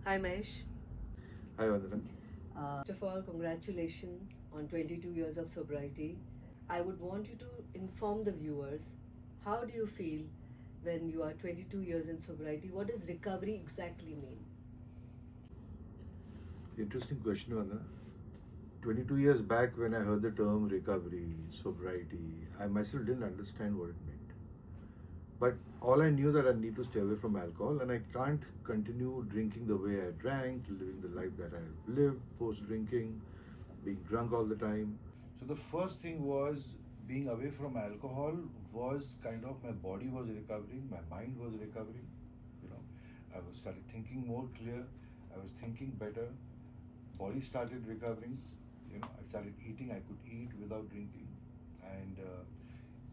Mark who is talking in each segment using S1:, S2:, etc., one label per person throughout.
S1: Hi Mahesh.
S2: Hi, Vandana.
S1: First of all, congratulations on 22 years of sobriety. I would want you to inform the viewers, how do you feel when you are 22 years in sobriety? What does recovery exactly mean?
S2: Interesting question, Vandana. 22 years back, when I heard the term recovery, sobriety, I myself didn't understand what it meant. But all I knew that I need to stay away from alcohol and I can't continue drinking the way I drank, living the life that I lived post drinking, being drunk all the time. So the first thing was being away from alcohol was kind of my body was recovering, my mind was recovering. You know, I was started thinking more clear, I was thinking better, body started recovering. You know, I started eating, I could eat without drinking, and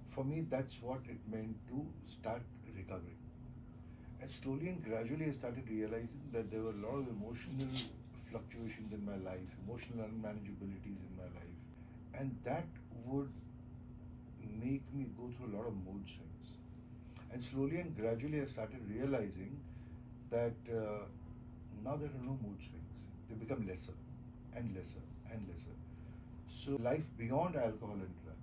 S2: for me that's what it meant to start recovering. And slowly and gradually I started realizing that there were a lot of emotional fluctuations in my life, emotional unmanageabilities in my life, and that would make me go through a lot of mood swings. And slowly and gradually I started realizing that now there are no mood swings, they become lesser and lesser and lesser. So life beyond alcohol and drugs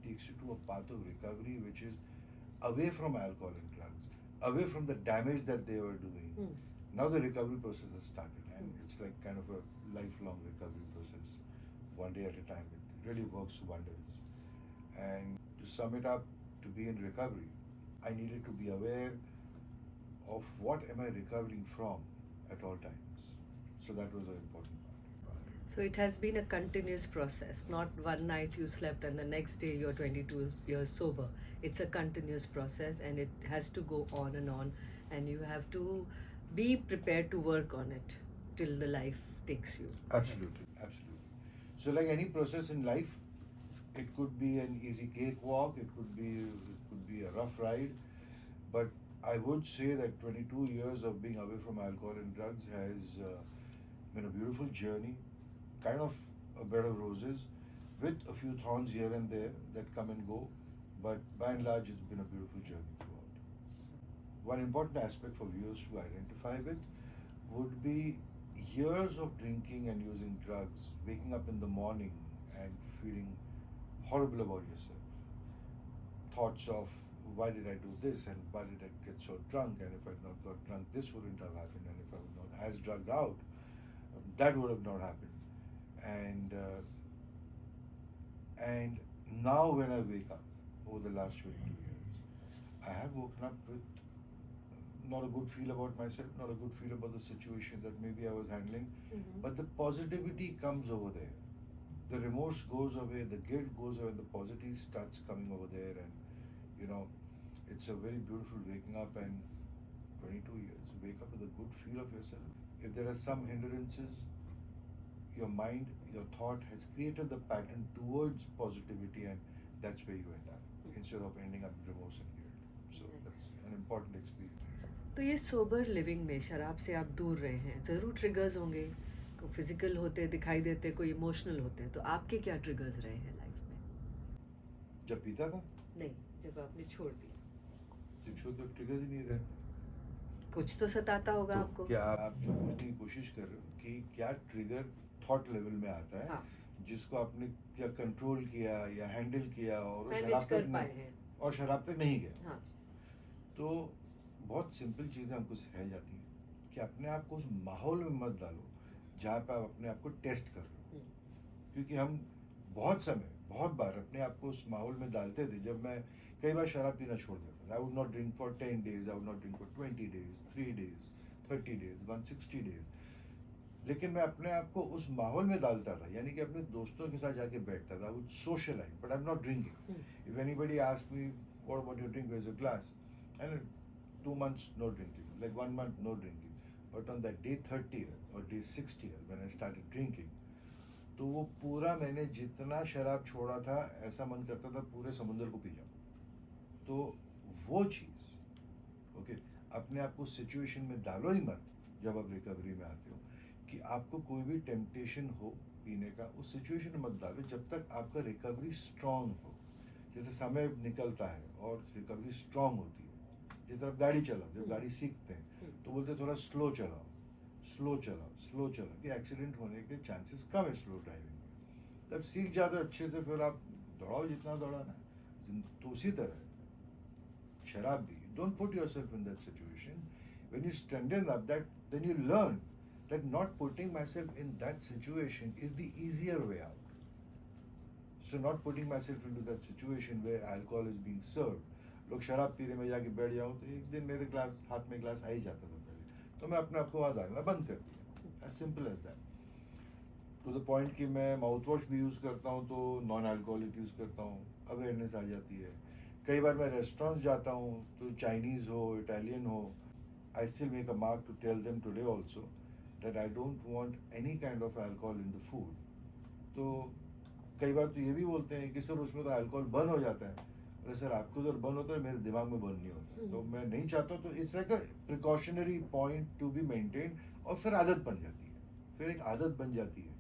S2: takes you to a path of recovery which is away from alcohol and drugs, away from the damage that they were doing. Now the recovery process has started, and it's like kind of a lifelong recovery process, one day at a time. It really works wonders. And to sum it up, to be in recovery, I needed to be aware of what am I recovering from at all times. So that was an important part.
S1: So it has been a continuous process, not one night you slept and the next day you're 22 years sober. It's a continuous process and it has to go on, and you have to be prepared to work on it till the life takes you ahead.
S2: Absolutely, absolutely. So, like any process in life, it could be an easy cakewalk, it could be a rough ride, but I would say that 22 years of being away from alcohol and drugs has been a beautiful journey, kind of a bed of roses, with a few thorns here and there that come and go, but by and large, it's been a beautiful journey throughout. One important aspect for viewers to identify with would be years of drinking and using drugs, waking up in the morning and feeling horrible about yourself. Thoughts of why did I do this and why did I get so drunk, and if I had not got drunk, this wouldn't have happened, and if I was not as drugged out, that would have not happened. And now when I wake up over the last 22 years, I have woken up with not a good feel about myself, not a good feel about the situation that maybe I was handling. But the positivity comes over there. The remorse goes away, the guilt goes away, and the positivity starts coming over there. And you know, it's a very beautiful waking up. And 22 years, wake up with a good feel of yourself. If there are some hindrances, your mind, your thought has created the pattern towards positivity, and that's where you end up instead of ending up in remorse and guilt. So that's an important experience.
S1: तो ये sober living में शराब से आप दूर रहे हैं, ज़रूर ट्रिगर्स होंगे, कोई फिजिकल होते दिखाई देते, कोई इमोशनल होते हैं, तो आपके क्या ट्रिगर्स रहे हैं लाइफ में?
S2: जब पीता था,
S1: नहीं, जब आपने छोड़ दिया
S2: जब छोड़ तो ट्रिगर्स ही नहीं रहे।
S1: कुछ तो सताता होगा
S2: तो
S1: आपको।
S2: क्या आप जो पूछने की कोशिश कर रहे हो कि क्या ट्रिगर थॉट लेवल में आता है,
S1: हाँ,
S2: जिसको आपने क्या कंट्रोल किया या हैंडल किया और वो
S1: मैनेज
S2: शराब
S1: कर
S2: तक
S1: पाए
S2: नहीं,
S1: हैं।
S2: और शराब तक नहीं गया।
S1: हाँ,
S2: तो बहुत सिंपल चीज़ें हमको सिखाई जाती हैं कि अपने आप को उस माहौल में मत डालो जहाँ पे आप अपने आप को टेस्ट कर रहे हो, क्योंकि हम बहुत बार अपने आप को उस माहौल में डालते थे। जब मैं कई बार शराब पीना छोड़ देता था, I would not drink for 10 days, I would not drink for 20 days, 3 days, 30 days, 160 days, लेकिन मैं अपने आप को उस माहौल में डालता था, यानी कि अपने दोस्तों के साथ जाके बैठता था, would socialise, but I am not drinking. If anybody ask me what about your drink, where is your glass, and 2 months no drinking, like 1 month no drinking, but on that day 30th or day 60th when I started drinking, तो वो पूरा मैंने जितना शराब छोड़ा था, ऐसा मन करता था पूरे समुद्र को पी जाऊँ। तो वो चीज़, ओके, अपने आप को सिचुएशन में डालो ही मत जब आप रिकवरी में आते हो, कि आपको कोई भी टेम्पटेशन हो पीने का, उस सिचुएशन में मत डालो जब तक आपका रिकवरी स्ट्रांग हो। जैसे समय निकलता है और रिकवरी स्ट्रांग होती है, जिस तरह गाड़ी चलाओ, जब गाड़ी सीखते हैं तो बोलते हैं थोड़ा स्लो चलाओ, स्लो चलाओ कि एक्सीडेंट होने के चांसेस कम है स्लो ड्राइविंग में। जब सीख जाते हो अच्छे से फिर आप दौड़ाओ जितना दौड़ाना है। तो उसी तरह शराब भी, don't put yourself in that situation. When you strengthen up that, then you learn that not putting myself in that situation is the easier way out. So not putting myself into that situation where alcohol is being served. लोग शराब पीने में जाके बैठ जाऊँ तो एक दिन मेरे ग्लास हाथ में ग्लास आ ही जाता था पहले, तो मैं अपने आप को वहाँ डालना बंद कर दिया। As simple as that. To the point कि मैं माउथ वॉश भी यूज़ करता हूँ तो नॉन अल्कोहलिक यूज़ करता हूँ, अवेयरनेस आ जाती है। कई बार मैं रेस्टोरेंट्स जाता हूँ तो चाइनीज़ हो इटालियन हो, I still make a mark to tell them today also that I don't want any kind of alcohol in the food. तो कई बार तो ये भी बोलते हैं कि सर उसमें तो अल्कोहल बर्न हो जाता है। अरे सर आपको उधर बर्न होता है, मेरे दिमाग में बर्न नहीं होता, तो मैं नहीं चाहता। तो it's like a precautionary point to be maintain, और फिर आदत बन जाती है, फिर एक आदत बन जाती है,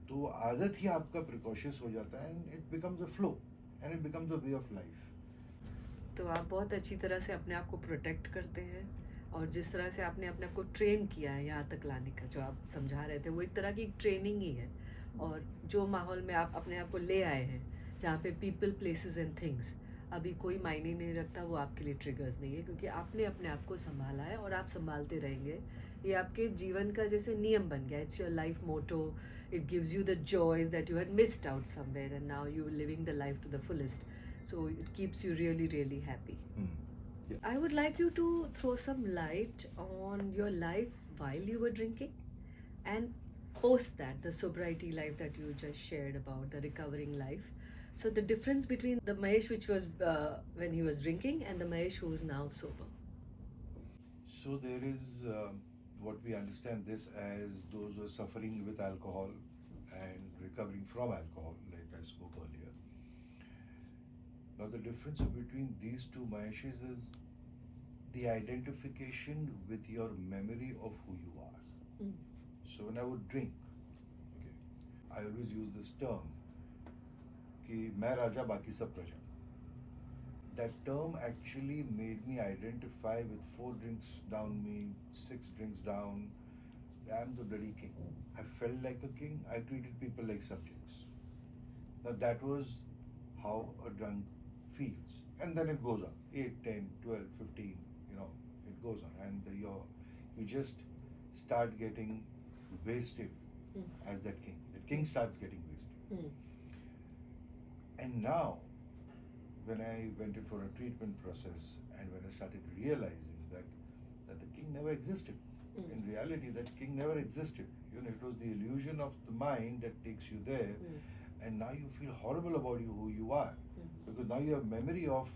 S2: तो आदत ही आपका प्रिकॉशियस हो जाता है and it becomes a flow and it becomes a way of life.
S1: तो आप बहुत अच्छी तरह से अपने आप को प्रोटेक्ट करते हैं, और जिस तरह से आपने अपने आप को ट्रेन किया है यहाँ तक लाने का, जो आप समझा रहे थे, वो एक तरह की ट्रेनिंग ही है। और जो माहौल में आप अपने आप को ले आए हैं, जहाँ पे पीपल, प्लेसेस एंड थिंग्स अभी कोई मायने नहीं रखता, वो आपके लिए ट्रिगर्स नहीं है, क्योंकि आपने अपने आप को संभाला है और आप संभालते रहेंगे। ये आपके जीवन का जैसे नियम बन गया। It's your life motto. It gives you the joys that you had missed out somewhere, and now you living the life to the fullest. So it keeps you really, really happy.
S2: Yeah.
S1: I would like you to throw some light on your life while you were drinking, and post that, the sobriety life that you just shared about, the recovering life. So the difference between the Mahesh which was when he was drinking and the Mahesh who is now sober.
S2: So there is what we understand this as those who are suffering with alcohol and recovering from alcohol, like I spoke earlier. Now the difference between these two Maheshis is the identification with your memory of who you are. So when I would drink, okay, I always use this term कि मैं राजा बाकी सब प्रजा. That term actually made me identify with 4 drinks down me, 6 drinks down. I'm the bloody king. I felt like a king. I treated people like subjects. Now that was how a drunk feels. And then it goes on. 8, 10, 12, 15, it goes on. And you just start getting wasted as that king. The king starts getting wasted. And now, when I went in for a treatment process and when I started realizing that the king never existed. In reality, that king never existed. It was the illusion of the mind that takes you there. And now you feel horrible about who you are. Because now you have memory of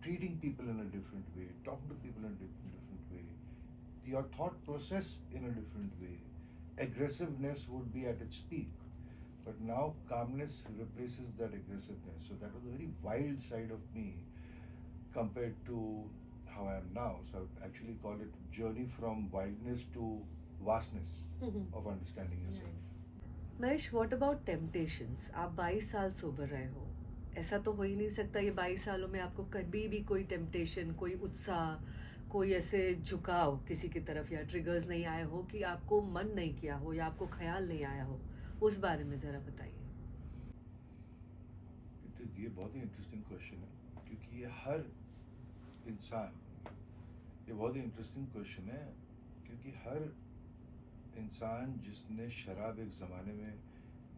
S2: treating people in a different way, talking to people in a different way, your thought process in a different way. Aggressiveness would be at its peak. But now calmness replaces that aggressiveness. So that was a very wild side of me compared to how I am now. So I actually call it journey from wildness to vastness of understanding yourself.
S1: Nice. Mahesh, what about temptations? आप 22 साल sober रहे हो, ऐसा तो हो ही नहीं सकता ये 22 सालों में आपको कभी भी कोई टेम्पटेशन, कोई उत्साह, कोई ऐसे झुकाव किसी की तरफ या ट्रिगर्स नहीं आए हो कि आपको मन नहीं किया हो या आपको ख्याल नहीं आया हो? उस बारे में ज़रा बताइए।
S2: ये बहुत ही इंटरेस्टिंग क्वेश्चन है, क्योंकि ये हर इंसान, ये बहुत ही इंटरेस्टिंग क्वेश्चन है, क्योंकि हर इंसान जिसने शराब एक ज़माने में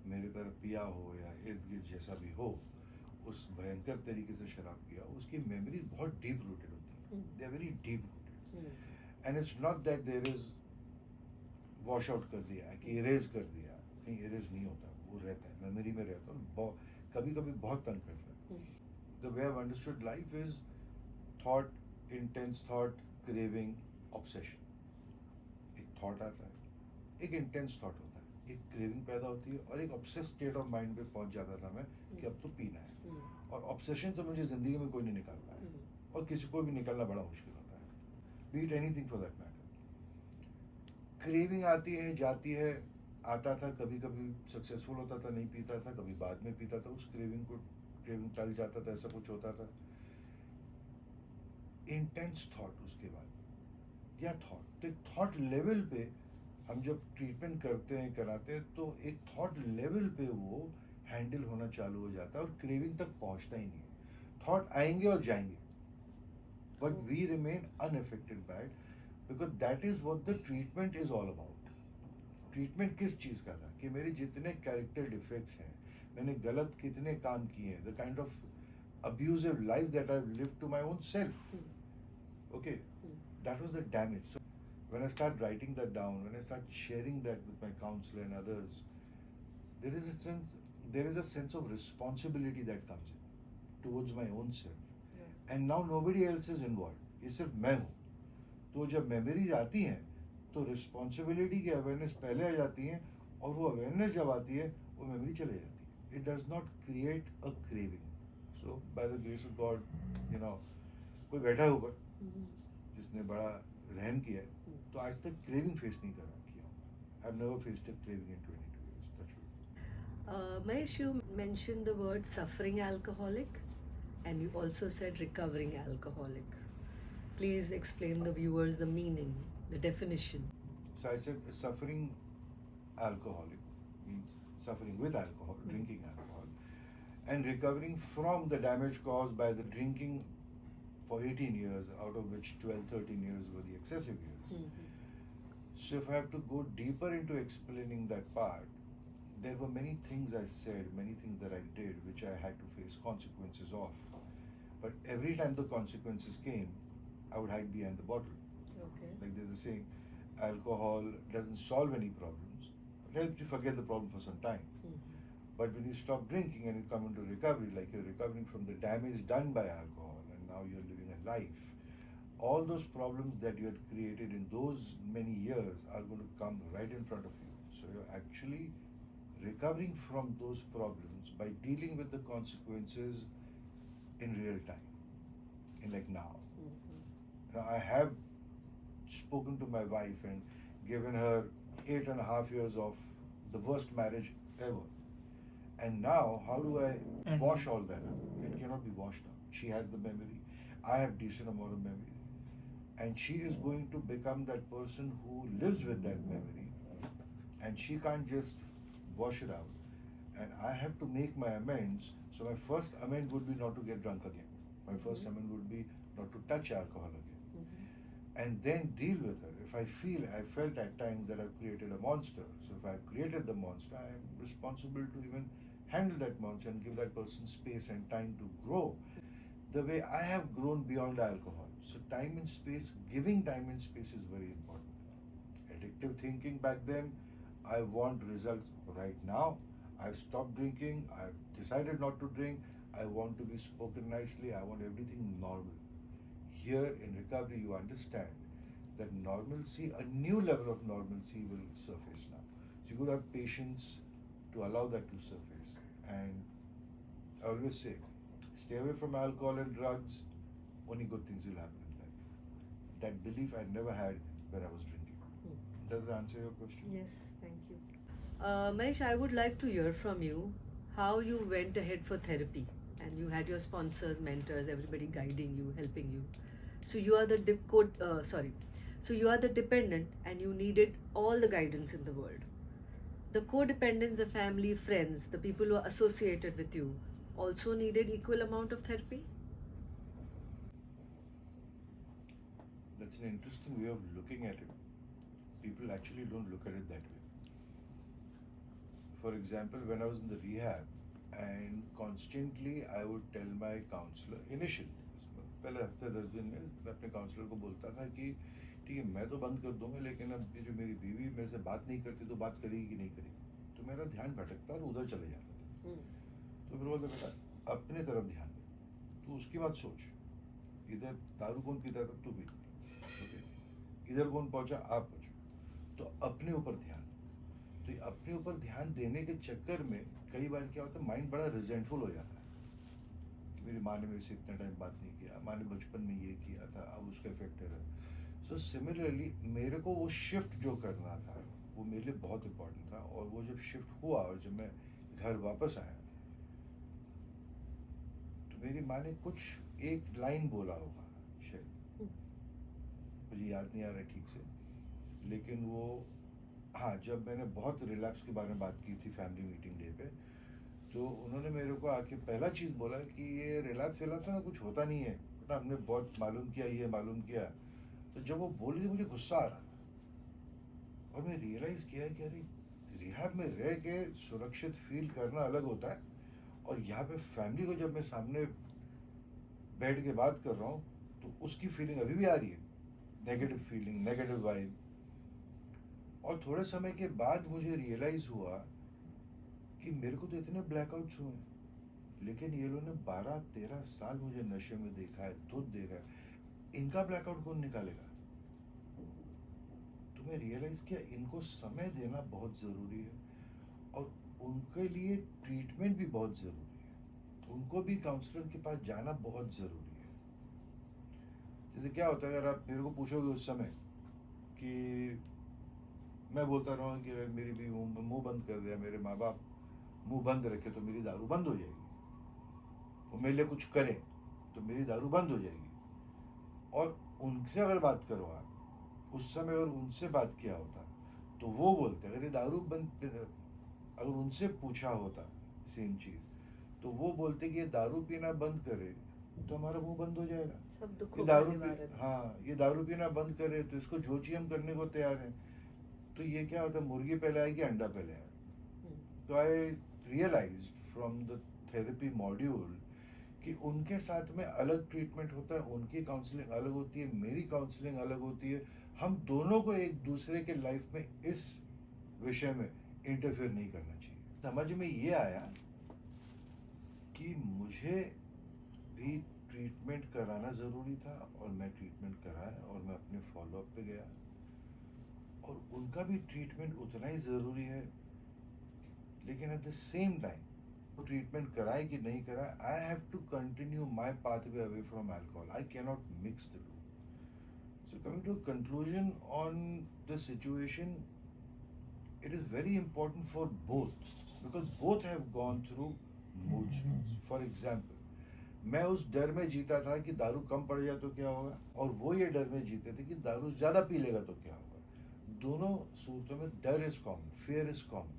S2: मेरी तरह पिया हो या इर्द गिर्द जैसा भी हो, उस भयंकर तरीके से शराब पिया, उसकी मेमोरी बहुत डीप रूटेड होती है. They are very deep rooted. And it's not that there is wash out कर दिया कि इरेज कर दिया. नहीं, इरेज नहीं होता, वो रहता है, मेमोरी में रहता है, और कभी कभी बहुत तंग करता है. The way I have understood life is thought, intense thought, craving, obsession. एक थॉट आता है, एक इंटेंस थॉट होता है, एक क्रेविंग पैदा होती है, और एक ऑब्सेस स्टेट ऑफ माइंड पे पहुंच जाता था मैं कि अब तो पीना है. और ऑब्सेशन से मुझे जिंदगी में कोई नहीं निकाल पाया, और किसी को भी निकालना बड़ा मुश्किल होता है, beat anything for that matter. Craving आती है, जाती है, आता था, कभी कभी सक्सेसफुल होता था, नहीं पीता था, कभी बाद में पीता था, उस क्रेविंग टल जाता था, ऐसा कुछ होता था. इंटेंस थॉट उसके बाद, या थॉट लेवल पे हम जब ट्रीटमेंट करते हैं कराते हैं तो एक थॉट लेवल पे वो हैंडल होना चालू हो जाता है और क्रेविंग तक पहुंचता ही नहीं। थॉट आएंगे और जाएंगे, but we remain unaffected by it, because that is what the treatment is all about. Treatment किस चीज़ का था कि मेरे जितने कैरेक्टर डिफेक्ट्स हैं, मैंने गलत कितने काम किए हैं, the kind of abusive life that I've lived to my own self. Okay, that was the damage. So when I start writing that down, when I start sharing that with my counselor and others, there is a sense of responsibility that comes in towards my own self. And now nobody else is involved. ये सिर्फ मैं हूँ। तो जब memories आती हैं तो responsibility की अवेयरनेस पहले आ जाती है, और वो अवेयरनेस जब आती है वो मेमोरी चले जाती है। It does not create a craving. So by the grace of God, you know, कोई बैठा है ऊपर जिसने बड़ा रहम किया है, तो आज तक क्रेविंग फेस नहीं कर किया। I have never faced a craving in 22 years. Touch wood.
S1: Mahesh, you mentioned the word suffering alcoholic and you also said recovering alcoholic. Please explain the viewers the meaning, the definition.
S2: So I said suffering alcoholic means suffering with alcohol, drinking alcohol, and recovering from the damage caused by the drinking for 18 years, out of which 12, 13 years were the excessive years. So if I have to go deeper into explaining that part, there were many things I said, many things that I did, which I had to face consequences of. But every time the consequences came, I would hide behind the bottle.
S1: Okay.
S2: Like there's a saying, alcohol doesn't solve any problems. It helps you forget the problem for some time. But when you stop drinking and you come into recovery, like you're recovering from the damage done by alcohol, and now you're living a life, all those problems that you had created in those many years are going to come right in front of you. So you're actually recovering from those problems by dealing with the consequences in real time, in like now. Now I have spoken to my wife and given her 8.5 years of the worst marriage ever. And now, how do I wash all that up? It cannot be washed up. She has the memory. I have decent amount of memory. And she is going to become that person who lives with that memory. And she can't just wash it out. And I have to make my amends. So my first amend would be not to get drunk again. My first amend would be not to touch alcohol again. And then deal with her. If I felt at times that I've created a monster. So if I've created the monster, I am responsible to even handle that monster and give that person space and time to grow the way I have grown beyond alcohol. So time and space, giving time and space is very important. Addictive thinking back then, I want results right now. I've stopped drinking. I've decided not to drink. I want to be spoken nicely. I want everything normal. Here in recovery, you understand that normalcy, a new level of normalcy will surface now. So you got to have patience to allow that to surface. And I always say, stay away from alcohol and drugs, only good things will happen in life. That belief I never had when I was drinking. Does that answer your question?
S1: Yes, thank you. Mahesh, I would like to hear from you how you went ahead for therapy and you had your sponsors, mentors, everybody guiding you, helping you. So you are the so you are the dependent and you needed all the guidance in the world. The codependents, the family, friends, the people who are associated with you also needed equal amount of therapy?
S2: That's an interesting way of looking at it. People actually don't look at it that way. For example, when I was in the rehab, and constantly I would tell my counselor, initially, पहले हफ्ते 10 दिन में मैं अपने counsellor को बोलता था कि ठीक है मैं तो बंद कर दूंगा, लेकिन अब ये जो मेरी बीवी मेरे से बात नहीं करती तो बात करेगी कि नहीं करेगी, तो मेरा ध्यान भटकता और उधर चले जाता था। तो फिर बोलते बेटा अपने तरफ ध्यान दे, तो उसकी बात सोच, इधर दारू कौन पीता था, तू पी, ओके, इधर कौन पहुंचा, आप पहुंचो, तो अपने ऊपर ध्यान। तो ये अपने ऊपर ध्यान देने के चक्कर में कई बार क्या होता है, माइंड बड़ा रिजेंटफुल हो जाता है कि मेरी माँ ने मेरे से इतना टाइम बात नहीं किया, माँ ने बचपन में ये किया था, अब उसका इफेक्ट है। सो सिमिलरली मेरे को वो शिफ्ट जो करना था वो मेरे लिए बहुत इम्पोर्टेंट था, और वो जब शिफ्ट हुआ और जब मैं घर वापस आया तो मेरी माँ ने कुछ एक लाइन बोला होगा शायद, मुझे याद नहीं आ रहा ठीक से, लेकिन वो हाँ, जब मैंने बहुत रिलैप्स के बारे में बात की थी फैमिली मीटिंग डे पे, तो उन्होंने मेरे को आके पहला चीज़ बोला कि ये रिलैप्स विलैप्स है ना, कुछ होता नहीं है बेटा, हमने बहुत मालूम किया, ये मालूम किया। तो जब वो बोली थी मुझे गुस्सा आ रहा था, और मैं रियलाइज़ किया कि अरे रिहैब में रह के सुरक्षित फील करना अलग होता है, और यहाँ पे फैमिली को जब मैं सामने बैठ के बात कर रहा हूँ तो उसकी फीलिंग अभी भी आ रही है, नेगेटिव फीलिंग, नेगेटिव वाइब। और थोड़े समय के बाद मुझे रियलाइज़ हुआ कि मेरे को तो इतने ब्लैकआउट्स हुए हैं, लेकिन ये लोगों ने 12-13 साल मुझे नशे में देखा है, धुत देखा है, इनका ब्लैकआउट कौन निकालेगा? तो मैं रियलाइज़ किया इनको समय देना बहुत ज़रूरी है, और उनके लिए ट्रीटमेंट भी बहुत ज़रूरी है, उनको भी काउंसलर के पास जाना बहुत ज़रूरी है। जैसे क्या होता है, अगर आप मेरे को पूछोगे उस समय कि मैं बोलता रहा कि अगर मेरी भी मुंह बंद कर दिया, मेरे माँ बाप मुंह बंद रखे तो मेरी दारू बंद हो जाएगी, वो मेरे लिए कुछ करें तो मेरी दारू बंद हो जाएगी। और उनसे अगर बात करो आप उस समय, और उनसे बात किया होता तो वो बोलते, अगर ये दारू बंद, अगर उनसे पूछा होता सेम चीज़, तो वो बोलते कि ये दारू पीना बंद करे तो हमारा मुंह बंद हो जाएगा।
S1: सब
S2: ये
S1: दुखों का
S2: दारू पी
S1: निवारण।
S2: हाँ, ये दारू पीना बंद करे तो इसको जो चीज़ हम करने को तैयार हैं। तो ये क्या होता है, मुर्गी पहले आएगी अंडा पहले आएगा। तो I realise from the therapy module कि उनके साथ में अलग ट्रीटमेंट होता है, उनकी काउंसलिंग अलग होती है, मेरी काउंसलिंग अलग होती है। हम दोनों को एक दूसरे के लाइफ में इस विषय में इंटरफेयर नहीं करना चाहिए। समझ में ये आया कि मुझे भी ट्रीटमेंट कराना ज़रूरी था, और मैं ट्रीटमेंट कराया, और मैं अपने फॉलोअप पे गया, और उनका भी ट्रीटमेंट उतना ही ज़रूरी है। लेकिन एट द सेम टाइम वो ट्रीटमेंट कराए कि नहीं कराए, I have to continue my pathway away from alcohol, I can not mix the two. So coming to conclusion on the situation, it is very important for both, because both have gone through mood swings. For example, मैं उस डर में जीता था कि दारू कम पड़ जाए तो क्या होगा, और वो ये डर में जीते थे कि दारू ज़्यादा पी लेगा तो क्या होगा। दोनों सूरतों में डर is common, fear is common.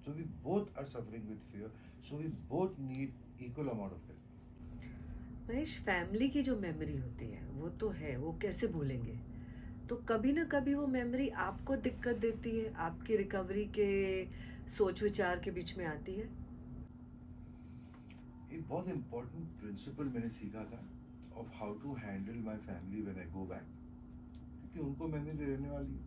S2: So we both are suffering with fear. So we both need equal amount of help.
S1: Mahesh, family की जो मेमोरी होती है वो तो है, वो कैसे भूलेंगे। तो कभी ना कभी वो मेमोरी आपको दिक्कत देती है, आपकी रिकवरी के सोच विचार के बीच में आती है।
S2: एक बहुत इम्पोर्टेंट प्रिंसिपल मैंने सीखा था of how to handle my family when I go back, क्योंकि उनको मेमोरी रहने वाली है।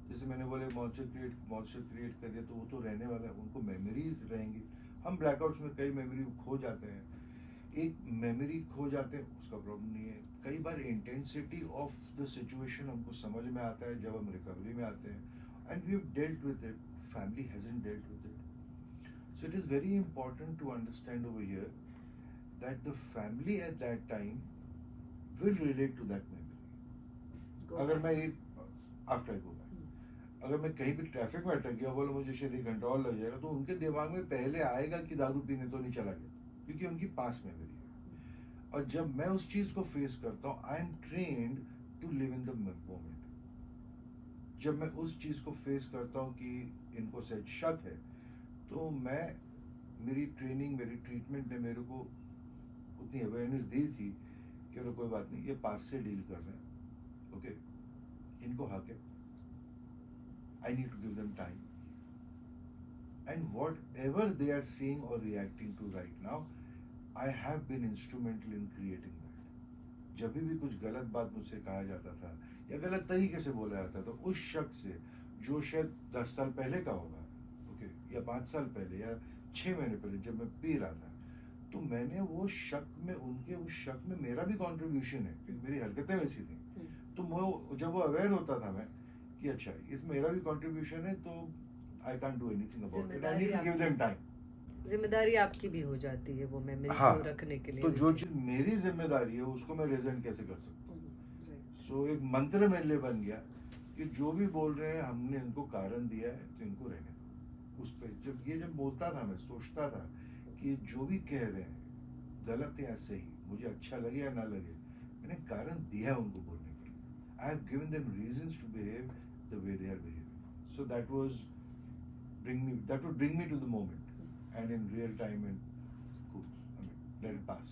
S2: जैसे मैंने बोले मॉन्स्टर क्रिएट कर दिया तो वो तो रहने वाला है, उनको मेमोरीज रहेंगी। हम ब्लैकआउट्स में कई मेमोरी खो जाते हैं, एक मेमोरी खो जाते हैं उसका प्रॉब्लम नहीं है। कई बार इंटेंसिटी ऑफ द सिचुएशन हमको समझ में आता है जब हम रिकवरी में आते हैं, and we have dealt with it, family hasn't dealt with it. So it is very important to understand over here that the family at that time will relate to that memory. अगर मैं एक after I go back, अगर मैं कहीं भी traffic में अटक गया, बोलो मुझे शायद 1 घंटा और लग जाएगा, तो उनके दिमाग में पहले आएगा कि दारू पीने तो नहीं चला गया, क्योंकि उनकी पास मेमोरी है। और जब मैं उस चीज़ को फेस करता हूँ, I am trained to live in the moment. जब मैं उस चीज़ को फेस करता हूँ कि इनको शायद शक है, तो मैं, मेरी ट्रेनिंग, मेरी ट्रीटमेंट ने मेरे को उतनी अवेयरनेस दी थी कि बोलो कोई बात नहीं, ये पास से डील कर रहे हैं, ओके, इनको हक है, I need to give them time. And whatever they are seeing or reacting to right now, I have been instrumental in creating that. जब भी कुछ गलत बात मुझसे कहा जाता था या गलत तरीके से बोला जाता था, तो उस शख्स से जो शायद 10 साल पहले का होगा, ओके, या 5 साल पहले या 6 महीने पहले जब मैं पी रहा था, तो मैंने वो शक में, उनके उस शक में मेरा भी कंट्रीब्यूशन है, क्योंकि मेरी हरकतें वैसी थी। तो वो जब वो अवेयर होता था मैं कि अच्छा इसमें मेरा भी कंट्रीब्यूशन है, तो I can't do anything about it, I need to give them time.
S1: जिम्मेदारी आपकी भी हो जाती है वो मेमोरी
S2: हाँ,
S1: को रखने के लिए।
S2: तो जो चीज मेरी जिम्मेदारी है उसको मैं रेजेंट कैसे कर सकता हूँ। सो एक मंत्र मेरे लिए बन गया कि जो भी बोल रहे हैं, हमने इनको कारण दिया है तो इनको रहने दो। उस पर जब बोलता था, मैं सोचता था कि जो भी कह रहे हैं गलत या सही, मुझे अच्छा लगे या ना लगे, मैंने कारण दिया है उनको बोलने के लिए। I have given them reasons to behave the way they are behaving. So that would bring me to the moment, and in real time, and cool. I mean, let it pass.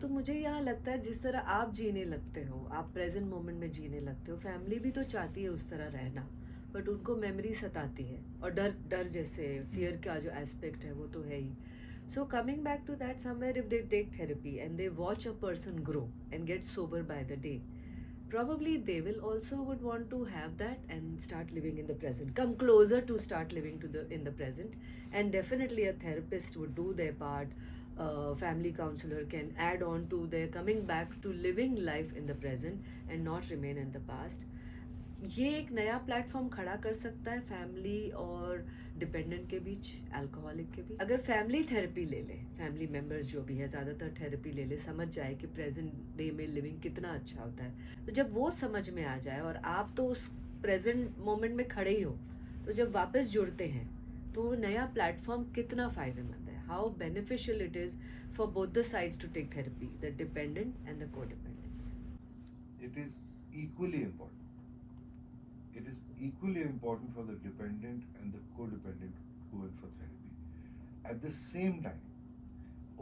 S1: तो मुझे यहाँ लगता है जिस तरह आप जीने लगते हो, आप प्रेजेंट मोमेंट में जीने लगते हो, फैमिली भी तो चाहती है उस तरह रहना, बट उनको मेमोरी सताती है, और डर डर जैसे फियर का जो एस्पेक्ट है वो तो है ही. So coming back to that, somewhere if they take therapy and they watch a person grow and get sober by the day, probably they will also would want to have that and start living in the present, come closer to start living to the in the present. And definitely a therapist would do their part, family counselor can add on to their coming back to living life in the present and not remain in the past. ये एक नया platform खड़ा कर सकता है family और dependent के बीच, alcoholic K बीच. अगर फैमिली थेरेपी ले ले, फैमिली मेंबर्स जो भी है ज़्यादातर थेरेपी ले ले, समझ जाए कि प्रेजेंट डे में लिविंग कितना अच्छा होता है, तो जब वो समझ में आ जाए और आप तो उस प्रेजेंट मोमेंट में खड़े ही हो, तो जब वापस जुड़ते हैं तो वो नया प्लेटफॉर्म कितना फ़ायदेमंद है, how beneficial it is for both the sides to take therapy, the dependent and the codependents.
S2: It is equally important. It is equally important for the dependent and the codependent who go in for therapy. At the same time,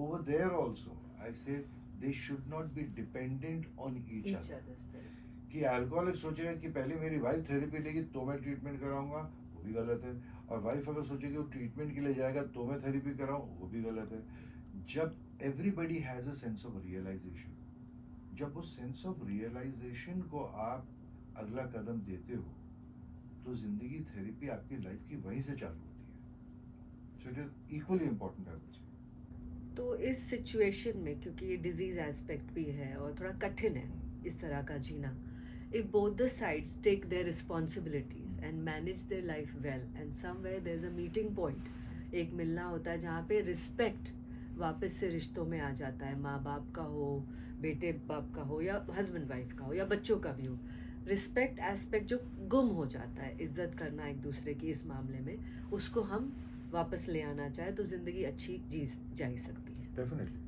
S2: over there also, I say they should not be dependent on each other.
S1: other's therapy.
S2: कि alcoholic सोचेगा कि पहले मेरी wife therapy लेगी तो मैं treatment कराऊंगा, वो भी गलत है. और वाइफ अगर सोचेगी वो ट्रीटमेंट के लिए जाएगा तो मैं थेरेपी कराऊं, वो भी गलत है. जब everybody has a sense of realization, जब उस सेंस ऑफ रियलाइजेशन को आप अगला कदम देते हो, तो जिंदगी थेरेपी आपकी लाइफ की वहीं से चालू होती है. So it is equally important, I would say.
S1: तो इस सिचुएशन में, क्योंकि ये डिजीज एस्पेक्ट भी है और थोड़ा कठिन है इस तरह का जीना, if both the sides take their responsibilities and manage their life well, and somewhere there is a meeting point, एक मिलना होता है जहाँ पे रिस्पेक्ट वापस से रिश्तों में आ जाता है, माँ बाप का हो, बेटे बाप का हो, या हस्बैंड वाइफ का हो, या बच्चों का भी हो. रिस्पेक्ट एस्पेक्ट जो गुम हो जाता है, इज्जत करना एक दूसरे की, इस मामले में उसको हम वापस ले आना चाहे तो ज़िंदगी अच्छी जी जा सकती है.
S2: डेफिनेटली.